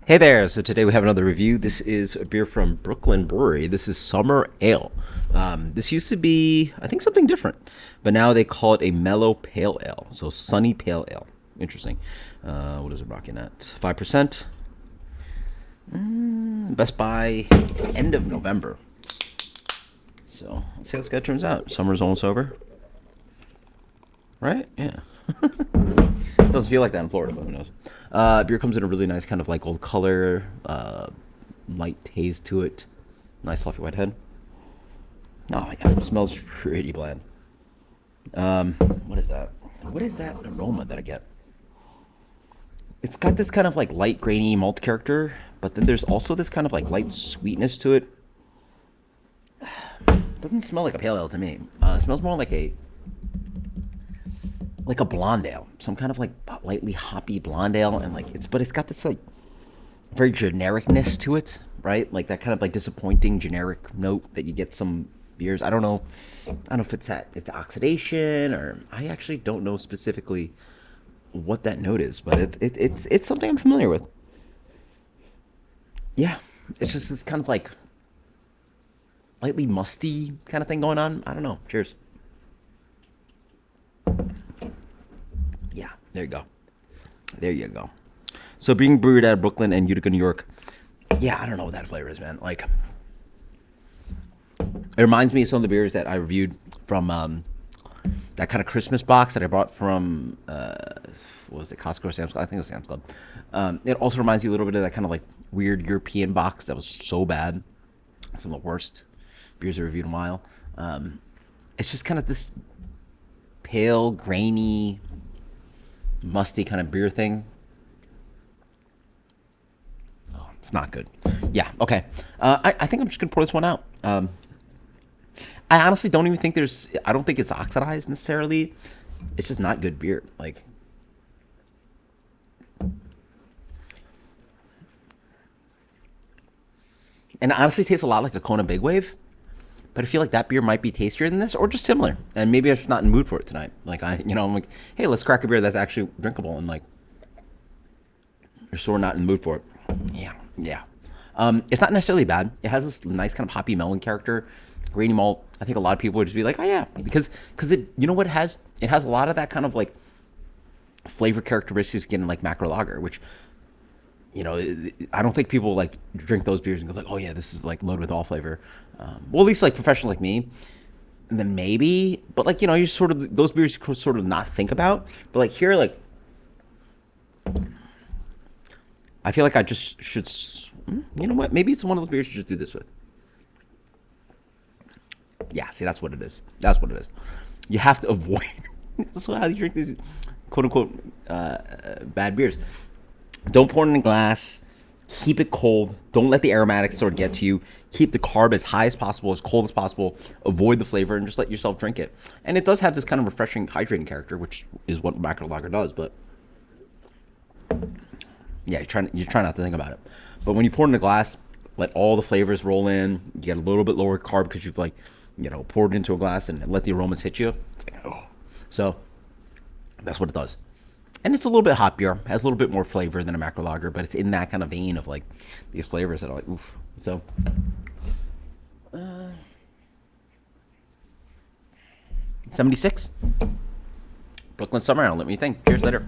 Hey there! So today we have another review. This is a beer from Brooklyn Brewery. This is Summer Ale. This used to be, I think, something different, but now they call it a mellow pale ale. So sunny pale ale. Interesting. What is it rocking at? 5%. Best by end of November. So let's see how this guy turns out. Summer's almost over, right? Yeah. Doesn't feel like that in Florida, but who knows? Beer comes in a really nice kind of like gold color, light haze to it. Nice fluffy white head. Oh yeah, it smells pretty bland. What is that? What is that aroma that I get? It's got this kind of like light grainy malt character, but then there's also this kind of like light sweetness to it. Doesn't smell like a pale ale to me. It smells more like a blonde ale, some kind of like lightly hoppy blonde ale, and like it's got this like very genericness to it, right? Like that kind of like disappointing generic note that you get some beers. I don't know if it's oxidation, or I actually don't know specifically what that note is, but it's something I'm familiar with. Yeah, it's just this kind of like lightly musty kind of thing going on. I don't know. Cheers. Yeah, there you go. There you go. So being brewed out of Brooklyn and Utica, New York. Yeah, I don't know what that flavor is, man. Like, it reminds me of some of the beers that I reviewed from that kind of Christmas box that I bought from, what was it, Costco or Sam's Club? I think it was Sam's Club. It also reminds you a little bit of that kind of like weird European box that was so bad. Some of the worst beers I reviewed in a while. It's just kind of this pale, grainy, musty kind of beer thing. Oh, it's not good. Yeah, okay. I think I'm just gonna pour this one out. I honestly don't even think I don't think it's oxidized necessarily. It's just not good beer. Like, and it honestly tastes a lot like a Kona Big Wave. But I feel like that beer might be tastier than this, or just similar. And maybe I'm just not in the mood for it tonight. Like I'm like, hey, let's crack a beer that's actually drinkable, and like, you're sort of not in the mood for it. Yeah, yeah. It's not necessarily bad. It has this nice kind of hoppy melon character, grainy malt. I think a lot of people would just be like, oh yeah, because it, you know what it has? It has a lot of that kind of like flavor characteristics getting like macro lager, which, I don't think people like drink those beers and go like, oh yeah, this is like loaded with all flavor. Well, at least like professionals like me, and then maybe, but like, you sort of, those beers you sort of not think about, but like here, like, I feel like I just should, you know what? Maybe it's one of those beers you just do this with. Yeah, see, that's what it is. That's what it is. You have to avoid. That's how you drink these quote unquote bad beers. Don't pour it in a glass. Keep it cold. Don't let the aromatics sort of get to you. Keep the carb as high as possible, as cold as possible. Avoid the flavor and just let yourself drink it. And it does have this kind of refreshing, hydrating character, which is what macro lager does. But yeah, you're trying not to think about it. But when you pour it in a glass, let all the flavors roll in. You get a little bit lower carb because you've like, poured it into a glass and let the aromas hit you. It's like, oh. So that's what it does. And it's a little bit hoppier, has a little bit more flavor than a macro lager, but it's in that kind of vein of like these flavors that are like, oof. So, 76. Brooklyn Summer Ale. Let me think. Cheers later.